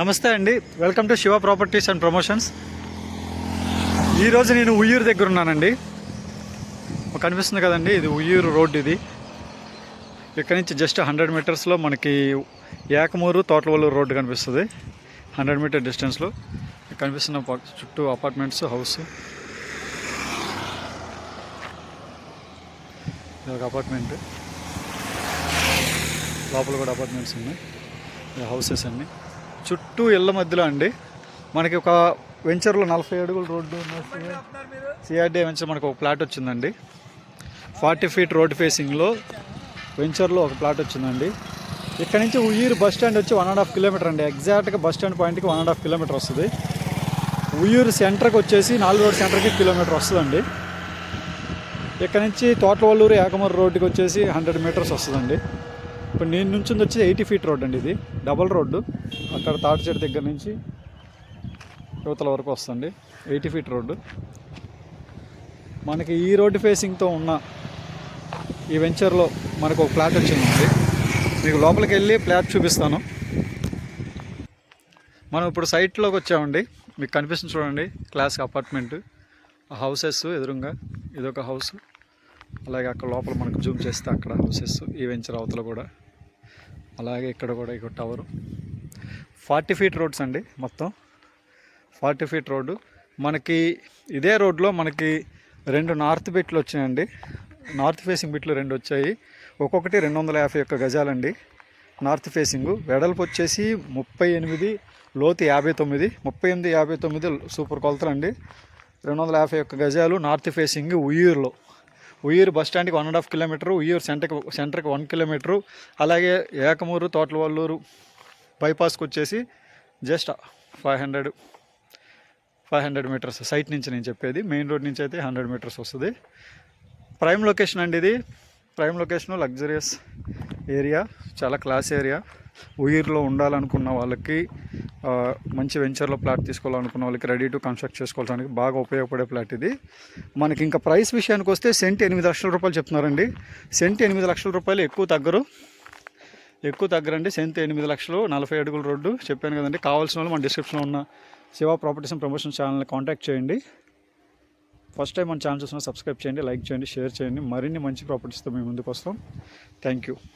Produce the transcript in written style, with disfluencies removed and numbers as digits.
నమస్తే అండి, welcome to Shiva properties and promotions. ఈరోజు నేను ఉయ్యూరు దగ్గర ఉన్నానండి. కనిపిస్తుంది కదండి, ఇది ఉయ్యూరు రోడ్. ఇది ఇక్కడ నుంచి జస్ట్ 100 మీటర్స్లో మనకి ఏకమూరు తోటలవల్లూరు రోడ్డు కనిపిస్తుంది. 100 మీటర్ డిస్టెన్స్లో కనిపిస్తున్న చుట్టూ అపార్ట్మెంట్స్, హౌస్. ఇది ఒక అపార్ట్మెంట్, లోపల కూడా అపార్ట్మెంట్స్ ఉన్నాయి, హౌసెస్ అన్నీ చుట్టూ ఇళ్ళ మధ్యలో అండి. మనకి ఒక వెంచర్లో 40 అడుగుల రోడ్డు సిఆర్డీ వెంచర్ మనకు ఒక ప్లాట్ వచ్చిందండి. 40 ఫీట్ రోడ్ ఫేసింగ్లో వెంచర్లో ఒక ప్లాట్ వచ్చిందండి. ఇక్కడ నుంచి ఉయ్యూరు బస్ స్టాండ్ వచ్చి 1.5 కిలోమీటర్ అండి. ఎగ్జాక్ట్గా బస్ స్టాండ్ పాయింట్కి 1.5 కిలోమీటర్ వస్తుంది. ఉయ్యూరు సెంటర్కి వచ్చేసి 4 రోడ్ సెంటర్కి కిలోమీటర్ వస్తుందండి. ఇక్కడ నుంచి తోటలవల్లూరు ఏకమూరు రోడ్డుకి వచ్చేసి 100 మీటర్స్ వస్తుందండి. ఇప్పుడు నేను నుంచింది వచ్చి 80 ఫీట్ రోడ్ అండి. ఇది డబల్ రోడ్డు, అక్కడ తాటి చెట్టు దగ్గర నుంచి యువతల వరకు వస్తుంది. 80 ఫీట్ రోడ్డు. మనకి ఈ రోడ్డు ఫేసింగ్తో ఉన్న ఈ వెంచర్లో మనకు ఒక ఫ్లాట్ వచ్చిందండి. మీకు లోపలికి వెళ్ళి ఫ్లాట్ చూపిస్తాను. మనం ఇప్పుడు సైట్లోకి వచ్చామండి. మీకు కనిపిస్తుంది చూడండి, క్లాస్ అపార్ట్మెంట్, హౌసెస్ ఎదురుగా. ఇదొక హౌస్, అలాగే అక్కడ లోపల మనకు జూమ్ చేస్తే అక్కడ హౌసెస్, ఈ వెంచర్ అవతల కూడా, అలాగే ఇక్కడ కూడా ఇక టవరు. 40 ఫీట్ రోడ్స్ అండి మొత్తం. 40 ఫీట్ రోడ్డు. మనకి ఇదే రోడ్లో మనకి 2 నార్త్ బిట్లు వచ్చాయండి. నార్త్ ఫేసింగ్ బిట్లు 2 వచ్చాయి. ఒక్కొక్కటి 251 గజాలండి. నార్త్ ఫేసింగు వెడల్పు వచ్చేసి 38, లోతు 59. 38, 59 సూపర్ కొలతలండి. 251 గజాలు నార్త్ ఫేసింగ్ ఉయ్యూరులో. ఉయ్యూరు బస్ స్టాండ్కి 1.5 కిలోమీటరు, ఉయ్యూరు సెంటర్కి 1 కిలోమీటరు, అలాగే ఏకమూరు తోటలవల్లూరు బైపాస్కి వచ్చేసి జస్ట్ 500 మీటర్స్ సైట్ నుంచి నేను చెప్పేది. మెయిన్ రోడ్ నుంచి అయితే 100 మీటర్స్ వస్తుంది. ప్రైమ్ లొకేషన్ అండి ఇది. ప్రైమ్ లొకేషను, లగ్జరియస్ ఏరియా, చాలా క్లాస్ ఏరియా. ఉయ్యూరులో ఉండాలనుకున్న వాళ్ళకి, మంచి వెంచర్లో ప్లాట్ తీసుకోవాలనుకున్న వాళ్ళకి, రెడీ టు కన్స్ట్రక్ట్ చేసుకోవడానికి బాగా ఉపయోగపడే ప్లాట్ ఇది. మనకి ఇంకా ప్రైస్ విషయానికి వస్తే సెంట్ 8 లక్షల రూపాయలు చెప్తున్నారండి. సెంట్ 8 లక్షల రూపాయలు, ఎక్కువ తగ్గరండి. సెంట్ 8 లక్షలు, 40 అడుగుల రోడ్డు చెప్పాను కదండి. కావాల్సిన వాళ్ళు మన డిస్క్రిప్షన్లో ఉన్న శివ ప్రాపర్టీస్ అండ్ ప్రమోషన్ ఛానల్ని కాంటాక్ట్ చేయండి. ఫస్ట్ టైం మన ఛానల్ చూసిన సబ్స్క్రైబ్ చేయండి, లైక్ చేయండి, షేర్ చేయండి. మరిన్ని మంచి ప్రాపర్టీస్తో మేము ముందుకు వస్తాం. Thank you.